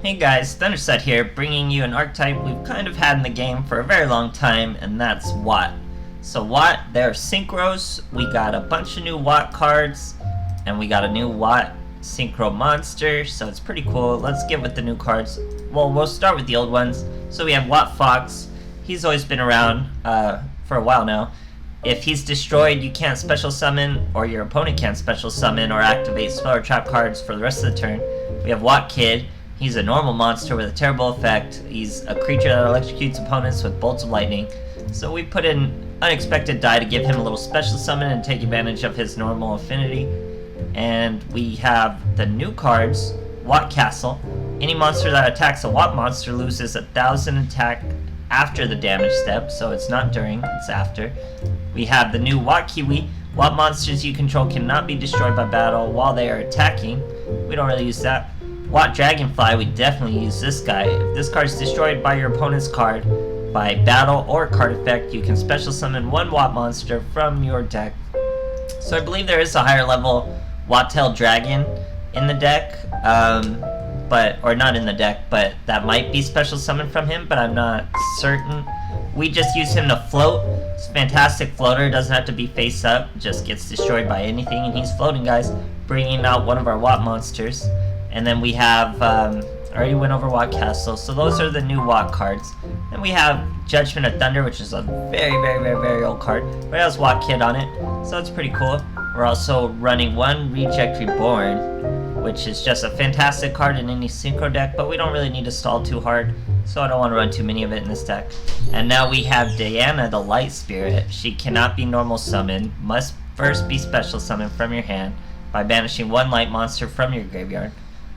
Hey guys, Thunderset here, bringing you an archetype we've kind of had in the game for a very long time, and that's Watt. So Watt, they're Synchros, we got a bunch of new Watt cards, and we got a new Watt Synchro monster, so it's pretty cool. Let's get with the new cards. Well, we'll start with the old ones. So we have Watt Fox. He's always been around for a while now. If he's destroyed, you can't special summon, or your opponent can't special summon or activate spell or trap cards for the rest of the turn. We have Watt Kid. He's a normal monster with a terrible effect. He's a creature that electrocutes opponents with bolts of lightning. So we put in unexpected die to give him a little special summon and take advantage of his normal affinity. And we have the new cards, Watt Castle. Any monster that attacks a Watt monster loses 1,000 attack after the damage step, so it's not during, it's after. We have the new Watt Kiwi. Watt monsters you control cannot be destroyed by battle while they are attacking. We don't really use that. Watt Dragonfly, we definitely use this guy. If this card is destroyed by your opponent's card by battle or card effect, you can special summon one Watt monster from your deck. So I believe there is a higher level Watt-tailed Dragon in the deck, or not in the deck, but that might be special summoned from him, but I'm not certain. We just use him to float. It's a fantastic floater, doesn't have to be face up, just gets destroyed by anything, and he's floating, guys, bringing out one of our Watt monsters. And then we have, already went over Watt Castle, so those are the new Watt cards. Then we have Judgment of Thunder, which is a very old card, but it has Watt Kid on it, so it's pretty cool. We're also running one Reject Reborn, which is just a fantastic card in any Synchro deck, but we don't really need to stall too hard, so I don't want to run too many of it in this deck. And now we have Diana, the Light Spirit. She cannot be normal summoned, must first be special summoned from your hand by banishing one light monster from your graveyard.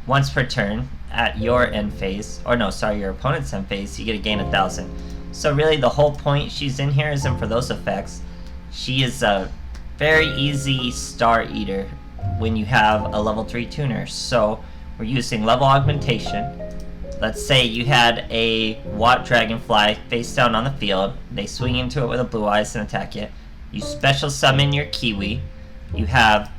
Once per turn, at your end phase, your opponent's end phase, you get to gain 1,000. So really the whole point she's in here isn't for those effects. She is a very easy Star Eater when you have a level 3 tuner. So we're using level augmentation. Let's say you had a Watt Dragonfly face down on the field. They swing into it with a blue eyes and attack it. You special summon your Kiwi. You have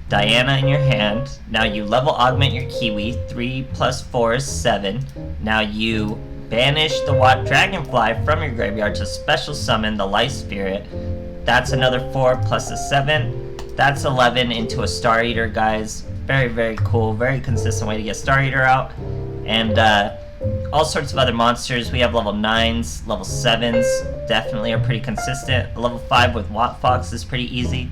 Diana in your hand. Now you level augment your Kiwi. 3 plus 4 is 7. Now you banish the Watt Dragonfly from your graveyard to special summon the Light Spirit. That's another 4 plus a 7. That's 11 into a Star Eater, guys. Very cool. Very consistent way to get Star Eater out. And all sorts of other monsters. We have level 9s, level 7s. Definitely are pretty consistent. A level 5 with Watt Fox is pretty easy.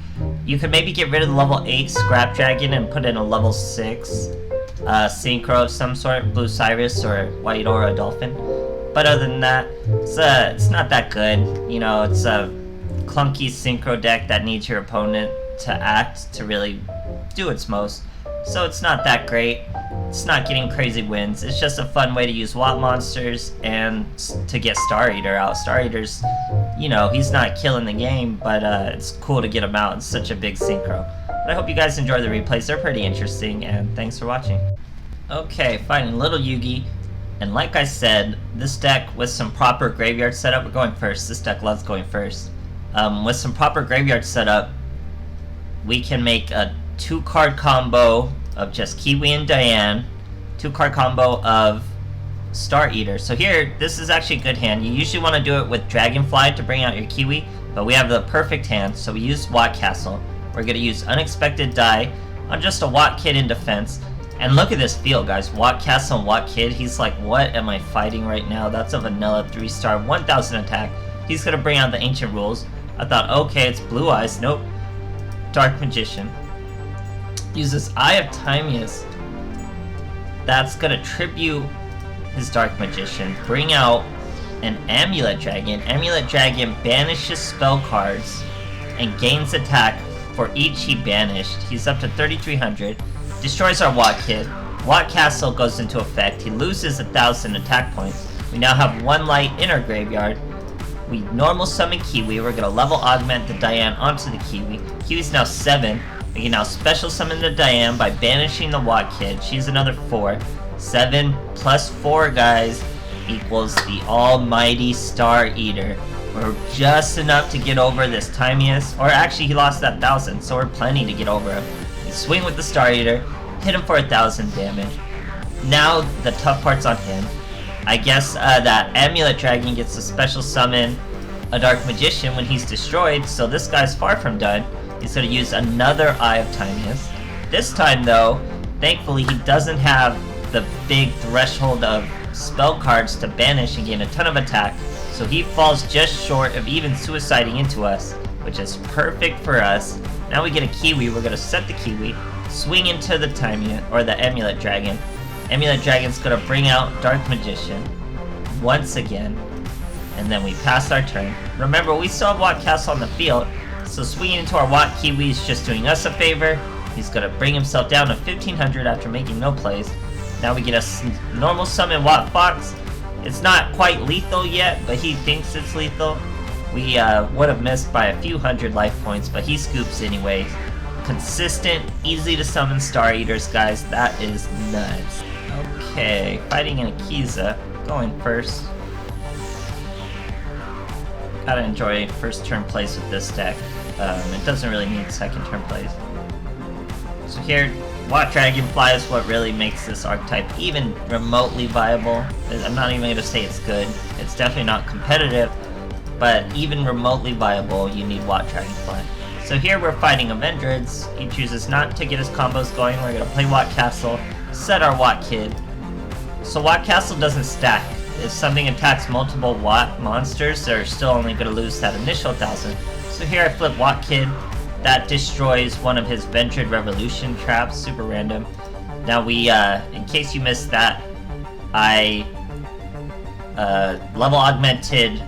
You could maybe get rid of the level 8 Scrap Dragon and put in a level 6 Synchro of some sort, Blue Cyrus or White Aura Dolphin. But other than that, it's not that good. You know, it's a clunky Synchro deck that needs your opponent to act to really do its most. So it's not that great. It's not getting crazy wins. It's just a fun way to use Watt monsters and to get Star Eater out. Star Eater's, you know, he's not killing the game, but it's cool to get him out in such a big Synchro. But I hope you guys enjoy the replays. They're pretty interesting, and thanks for watching. Okay, fighting Little Yugi. And like I said, this deck with some proper graveyard setup, we're going first. This deck loves going first. With some proper graveyard setup, we can make a 2-card combo of just Kiwi and Diane, 2-card combo of Star Eater. So here, this is actually a good hand. You usually want to do it with Dragonfly to bring out your Kiwi, but we have the perfect hand, so we use Watt Castle. We're going to use Unexpected Die on just a Watt Kid in defense. And look at this field, guys. Watt Castle and Watt Kid. He's like, what am I fighting right now? That's a vanilla 3-star, 1,000 attack. He's going to bring out the Ancient Rules. I thought, okay, it's Blue Eyes. Nope. Dark Magician. Uses Eye of Timeus. That's gonna tribute his Dark Magician. Bring out an Amulet Dragon. Amulet Dragon banishes spell cards and gains attack for each he banished. He's up to 3,300. Destroys our Watt Kid. Watt Castle goes into effect. He loses 1,000 attack points. We now have one light in our graveyard. We normal summon Kiwi. We're gonna level augment the Diane onto the Kiwi. Kiwi's now 7. We can now special summon the Diane by banishing the Watt Kid. She's another 4. 7 plus 4, guys, equals the almighty Star Eater. We're just enough to get over this Timeus. Or actually, he lost that 1,000, so we're plenty to get over him. We swing with the Star Eater, hit him for 1,000 damage. Now the tough part's on him. I guess that Amulet Dragon gets a special summon a Dark Magician when he's destroyed, so this guy's far from done. He's gonna use another Eye of Tiniest. This time though, thankfully he doesn't have the big threshold of spell cards to banish and gain a ton of attack, so he falls just short of even suiciding into us, which is perfect for us. Now we get a Kiwi, we're gonna set the Kiwi, swing into the the Amulet Dragon. Amulet Dragon's gonna bring out Dark Magician once again, and then we pass our turn. Remember, we still have Watt Castle on the field, so swinging into our Watt Kiwi is just doing us a favor. He's gonna bring himself down to 1500 after making no plays. Now we get a normal summon Watt Fox. It's not quite lethal yet, but he thinks it's lethal. We would have missed by a few hundred life points, but he scoops anyways. Consistent, easy to summon Star Eaters, guys. That is nuts. Okay, fighting an Akiza. Going first. Gotta enjoy first turn plays with this deck. It doesn't really need second turn plays. So here, Watt Dragonfly is what really makes this archetype even remotely viable. I'm not even gonna say it's good. It's definitely not competitive, but even remotely viable, you need Watt Dragonfly. So here we're fighting Avendrids. He chooses not to get his combos going. We're gonna play Watt Castle, set our Watt Kid. So Watt Castle doesn't stack. If something attacks multiple Watt monsters, they're still only gonna lose that initial 1000. So here I flip Watt Kid. That destroys one of his Vendrid Revolution traps, super random. Now we, in case you missed that, I level augmented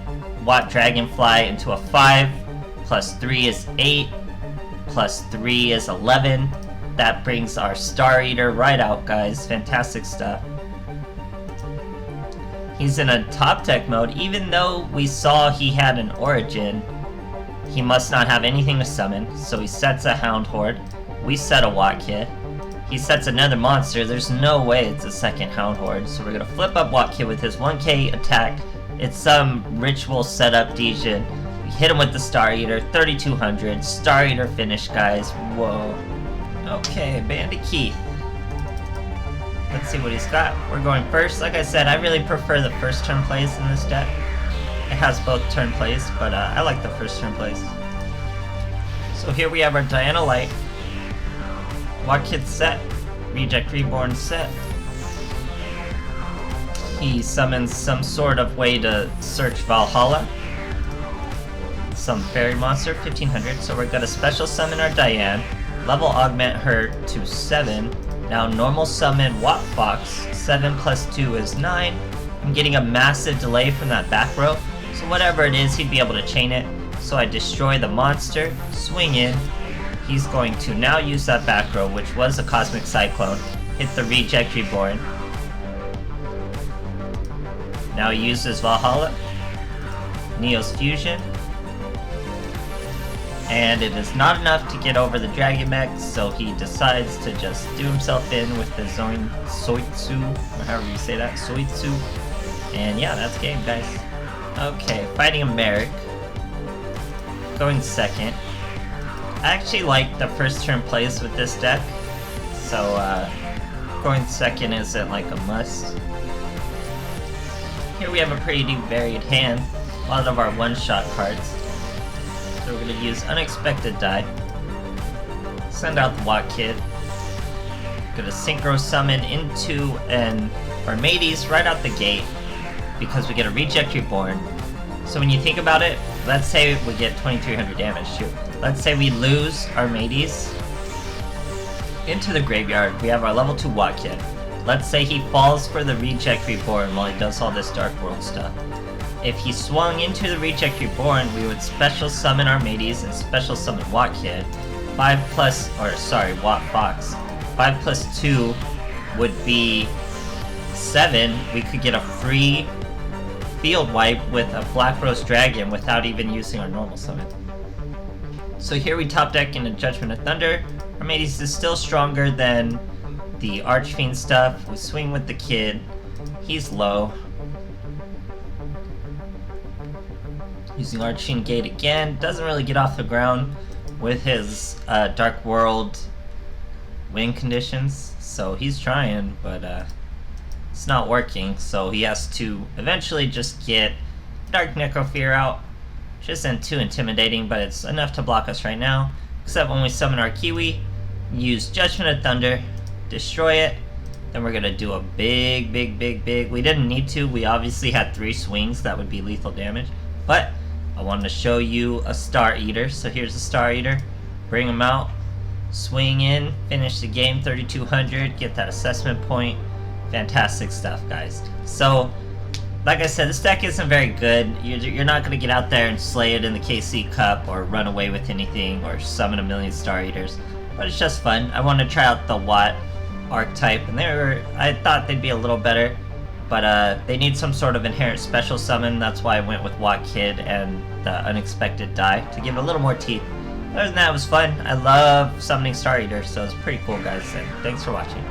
Watt Dragonfly into a 5, plus 3 is 8, plus 3 is 11. That brings our Star Eater right out, guys. Fantastic stuff. He's in a top deck mode. Even though we saw he had an Origin, he must not have anything to summon, so he sets a Hound Horde. We set a Watt Kid. He sets another monster. There's no way it's a second Hound Horde, so we're gonna flip up Watt Kid with his 1k attack. It's some ritual setup Dejin. We hit him with the Star Eater, 3200. Star Eater finish, guys. Whoa. Okay, Bandit Keith. Let's see what he's got. We're going first. Like I said, I really prefer the first turn plays in this deck. It has both turn plays, but I like the first turn plays. So here we have our Diana Light. Watt Kid set. Reject Reborn set. He summons some sort of way to search Valhalla. Some fairy monster, 1500. So we're gonna special summon our Diane. Level augment her to 7. Now normal summon Watt Fox. 7 plus 2 is 9. I'm getting a massive delay from that back row. So whatever it is, he'd be able to chain it. So I destroy the monster, swing in. He's going to now use that back row, which was a Cosmic Cyclone. Hit the Reject Reborn. Now he uses Valhalla. Neo's Fusion. And it is not enough to get over the Dragon Mech, so he decides to just do himself in with the Soitsu, or however you say that, Soitsu. And yeah, that's game, guys. Okay, fighting a Merrick. Going second. I actually like the first turn plays with this deck, so going second isn't like a must. Here we have a pretty varied hand, a lot of our one-shot cards. So we're going to use Unexpected Die. Send out the Watt Kid. Going to Synchro summon into an Armades right out the gate, because we get a Reject Reborn. So when you think about it, let's say we get 2300 damage too. Let's say we lose Armades into the graveyard. We have our level 2 Watt Kid. Let's say he falls for the Reject Reborn while he does all this Dark World stuff. If he swung into the Reject Reborn, we would special summon Armades and special summon Watt Kid. Watt Fox. 5 plus 2 would be 7. We could get a free field wipe with a Black Rose Dragon without even using our normal summon. So here we top deck into Judgment of Thunder. Armades is still stronger than the Archfiend stuff. We swing with the Kid. He's low. Using Archfiend Gate again. Doesn't really get off the ground with his Dark World win conditions. So he's trying, but it's not working, so he has to eventually just get Dark Necrofear out, which isn't too intimidating, but it's enough to block us right now. Except when we summon our Kiwi, use Judgment of Thunder, destroy it, then we're gonna do a big. We didn't need to, we obviously had 3 swings that would be lethal damage, but I wanted to show you a Star Eater, so here's the Star Eater. Bring him out, swing in, finish the game 3200, get that assessment point. Fantastic stuff, guys. So, like I said, this deck isn't very good. You're not going to get out there and slay it in the KC Cup or run away with anything or summon a million Star Eaters, but it's just fun. I wanted to try out the Watt archetype, and I thought they'd be a little better, but they need some sort of inherent special summon. That's why I went with Watt Kid and the Unexpected Die to give it a little more teeth. Other than that, it was fun. I love summoning Star Eaters, so it's pretty cool, guys, and thanks for watching.